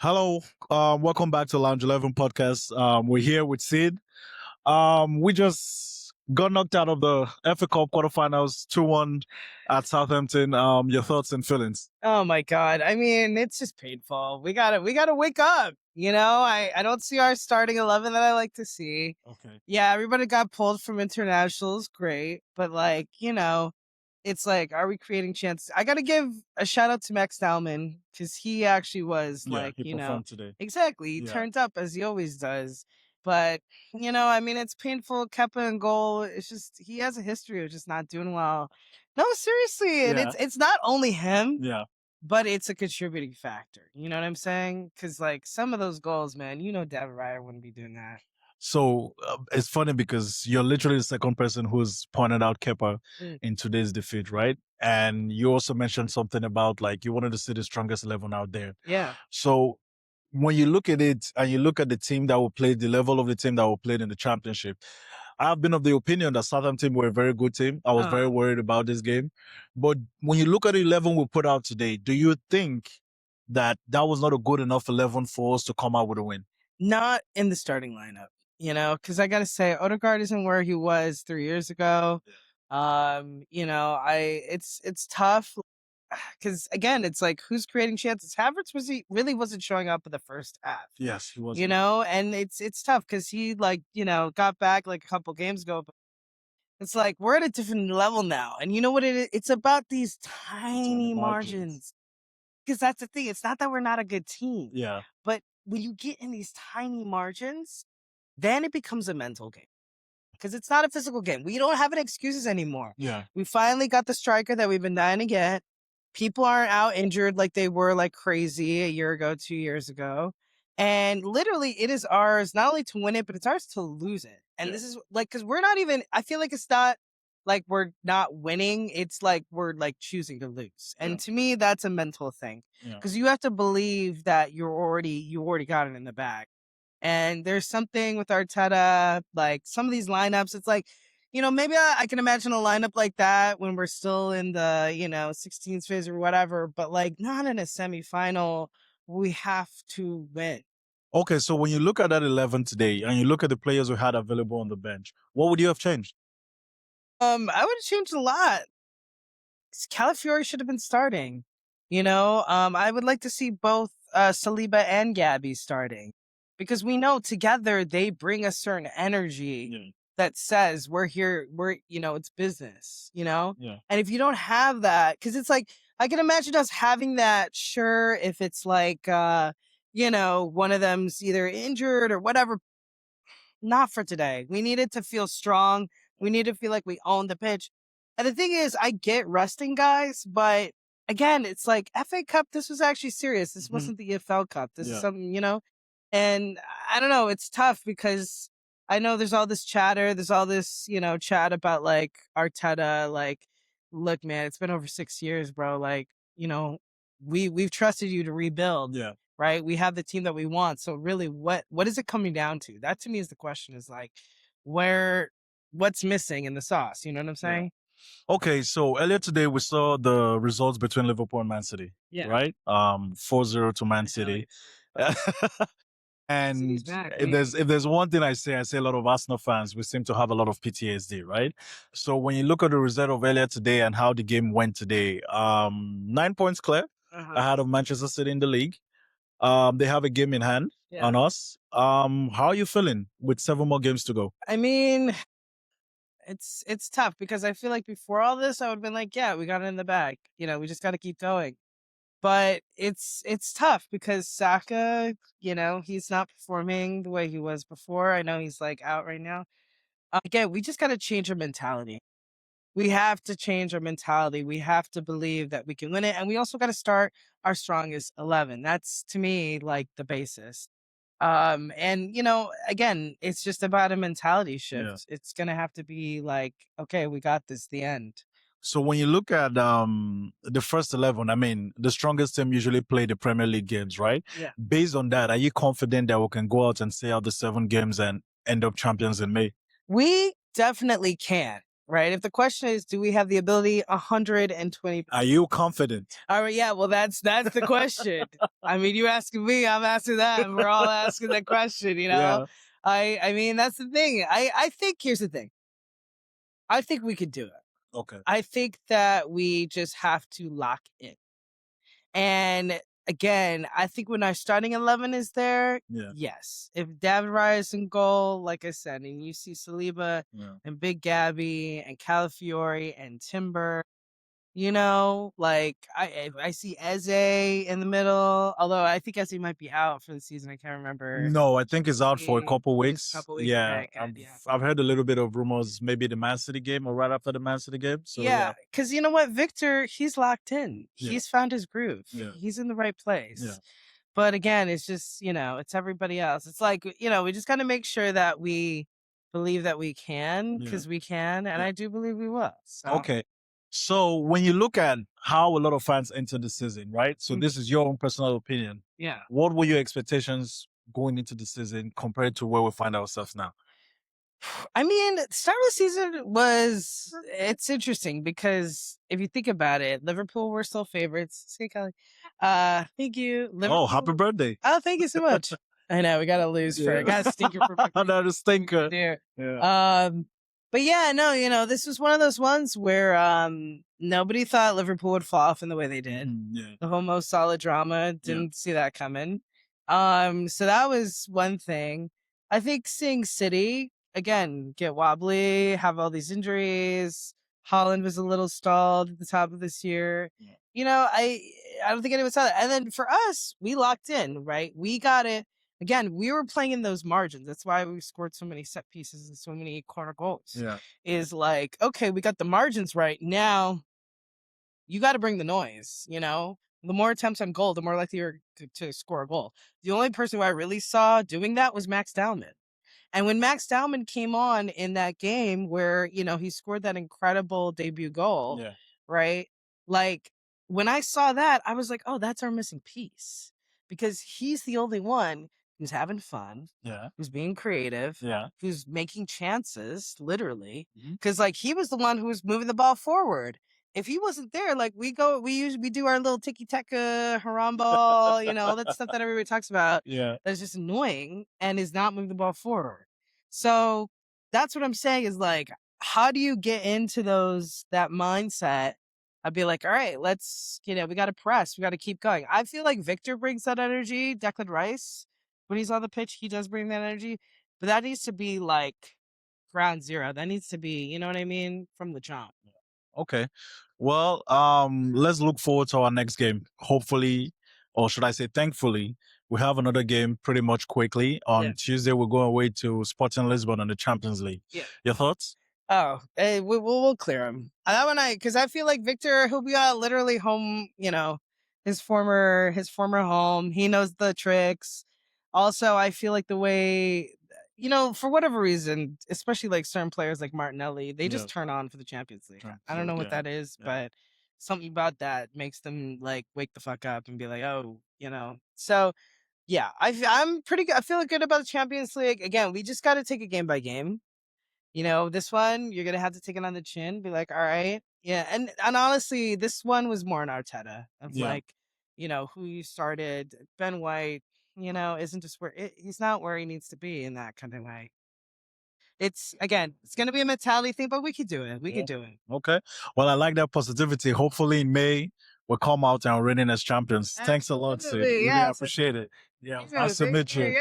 Hello, welcome back to Lounge 11 podcast. We're here with Sid. We just got knocked out of the FA Cup quarterfinals 2-1 at Southampton. Your thoughts and feelings? Oh my God. I mean, it's just painful. We gotta wake up. I don't see our starting 11 that I like to see. Okay. Yeah, everybody got pulled from internationals. Great. But it's like, are we creating chances? I gotta give a shout out to Max Dowman because he actually was Yeah, he performed today. exactly. He Yeah. turned up as he always does. But, I mean, it's painful. Kepa and goal. It's just, he has a history of just not doing well. No, seriously. And Yeah. it's not only him, Yeah. but it's a contributing factor. You know what I'm saying? Because, like, some of those goals, man, David Raya wouldn't be doing that. So it's funny because you're literally the second person who's pointed out Kepa in today's defeat, right? And you also mentioned something about like you wanted to see the strongest 11 out there. Yeah. So when you look at it and you look at the team that will play, the level of the team that will play in the championship, I've been of the opinion that Southampton were a very good team. I was very worried about this game. But when you look at the 11 we put out today, do you think that was not a good enough 11 for us to come out with a win? Not in the starting lineup, because I got to say, Odegaard isn't where he was 3 years ago. It's tough because again, it's like who's creating chances. Havertz really wasn't showing up in the first half. Yes, he was. And it's tough because he got back like a couple games ago. But it's like we're at a different level now, and you know what it is? It's about these tiny margins. Because that's the thing. It's not that we're not a good team. Yeah. But when you get in these tiny margins, then it becomes a mental game. Because it's not a physical game. We don't have any excuses anymore. Yeah. We finally got the striker that we've been dying to get. People aren't out injured like they were like crazy a year ago, 2 years ago. And literally, it is ours not only to win it, but it's ours to lose it. And this is like, because we're not even, I feel like it's not like we're not winning. It's like we're like choosing to lose. And to me, that's a mental thing. Because you have to believe that you already got it in the bag. And there's something with Arteta, like some of these lineups, it's like, maybe I can imagine a lineup like that when we're still in the, 16th phase or whatever, but like not in a semifinal. We have to win. Okay, so when you look at that 11 today and you look at the players we had available on the bench, what would you have changed? I would have changed a lot. Calafiori should have been starting. I would like to see both Saliba and Gabby starting because we know together they bring a certain energy that says we're here, it's business, Yeah. And if you don't have that, because it's like, I can imagine us having that, sure, if it's like, one of them's either injured or whatever. Not for today. We needed to feel strong. We need to feel like we own the pitch. And the thing is, I get resting guys, but again, it's like FA Cup. This was actually serious. This wasn't the EFL Cup. This is something, and I don't know. It's tough because I know there's all this chatter. There's all this, chat about like Arteta. Like, look, man, it's been over 6 years, bro. Like, we've trusted you to rebuild. Yeah. Right? We have the team that we want. So really, what is it coming down to? That to me is the question, is like, what's missing in the sauce? You know what I'm saying? Okay, so earlier today we saw the results between Liverpool and Man City. Yeah. Right? 4-0 to Man City. And City's back, if there's one thing I say a lot of Arsenal fans, we seem to have a lot of PTSD, right? So when you look at the result of earlier today and how the game went today, 9 points clear ahead of Manchester City in the league. They have a game in hand on us. How are you feeling with 7 more games to go? I mean, it's tough because I feel like before all this, I would have been like, yeah, we got it in the bag. We just got to keep going. But it's tough because Saka, he's not performing the way he was before. I know he's like out right now. Again, we just got to change our mentality. We have to change our mentality. We have to believe that we can win it. And we also got to start our strongest 11. That's to me like the basis. And again, it's just about a mentality shift. It's going to have to be like, okay, we got this, the end. So when you look at the first 11, I mean, the strongest team usually play the Premier League games, right? Yeah. Based on that, are you confident that we can go out and see out the 7 games and end up champions in May? We definitely can. right? If the question is, do we have the ability 120? Are you confident? All right, yeah, well, that's the question. I mean, you asking me, I'm asking that, and we're all asking that question, you know? Yeah. I mean, that's the thing. I think, here's the thing. I think we could do it. Okay. I think that we just have to lock in. And again, I think when our starting 11 is there, Yeah. yes. If David Raya is in goal, like I said, and you see Saliba Yeah. and Big Gabby and Calafiori and Timber, you know, like I see Eze in the middle, although I think Eze might be out for the season. I can't remember. No, I think it's out for a Mm, couple just a weeks. couple weeks. Yeah, Okay, good, yeah. I've heard a little bit of rumors, maybe the Man City game or right after the Man City game. So Yeah, because you know what, Victor, he's locked in. Yeah. He's found his groove. Yeah. He's in the right place. Yeah. But again, it's just, you know, it's everybody else. It's like, you know, we just got to make sure that we believe that we can, because we can, and Yeah. I do believe we will. So. Okay. So when you look at how a lot of fans enter the season, right? So this is your own personal opinion. Yeah. What were your expectations going into the season compared to where we find ourselves now? I mean, start of the season it's interesting because if you think about it, Liverpool were still favorites. See, Kelly. Thank you. Oh, happy birthday. Oh, thank you so much. I know, we gotta lose for gotta stinker for Another stinker. Yeah. But yeah, no, you know, this was one of those ones where nobody thought Liverpool would fall off in the way they did. Yeah. The whole most solid drama, didn't see that coming. So that was one thing. I think seeing City again get wobbly, have all these injuries. Holland was a little stalled at the top of this year. Yeah. You know, I don't think anyone saw that. And then for us, we locked in, right? We got it. Again, we were playing in those margins. That's why we scored so many set pieces and so many corner goals. Yeah. Is like, okay, we got the margins right. Now you got to bring the noise, you know? The more attempts on goal, the more likely you're to score a goal. The only person who I really saw doing that was Max Dowman. And when Max Dowman came on in that game where, you know, he scored that incredible debut goal, right? Like, when I saw that, I was like, oh, that's our missing piece. Because he's the only one who's having fun, who's being creative, who's making chances, literally. Because, like, he was the one who was moving the ball forward. If he wasn't there, like, we do our little tiki-taka, haram ball, you know, all that stuff that everybody talks about. Yeah. That's just annoying and is not moving the ball forward. So that's what I'm saying is, like, how do you get into that mindset? I'd be like, all right, let's, you know, we got to press. We got to keep going. I feel like Victor brings that energy. Declan Rice, when he's on the pitch, he does bring that energy. But that needs to be like ground zero. That needs to be, you know what I mean? From the jump. Okay. Well, let's look forward to our next game. Hopefully, or should I say thankfully, we have another game pretty much quickly. On Tuesday, we're going away to Sporting Lisbon on the Champions League. Yeah. Your thoughts? Oh, hey, we'll clear him. That one, because I feel like Victor, he'll be literally home, you know, his former home. He knows the tricks. Also, I feel like the way, you know, for whatever reason, especially like certain players like Martinelli, they just turn on for the Champions League. I don't know what that is, but something about that makes them like wake the fuck up and be like, oh, you know. So yeah, I'm pretty good. I feel good about the Champions League. Again, we just got to take it game by game. You know, this one, you're going to have to take it on the chin, be like, all right. Yeah. And honestly, this one was more an Arteta of like, you know, who you started. Ben White, you know, isn't just he's not where he needs to be in that kind of way. It's going to be a mentality thing, but we could do it. We could do it. Okay. Well, I like that positivity. Hopefully in May, we'll come out and reigning as champions. Thanks a lot, Sid. Really appreciate it. Yeah. I'll submit you.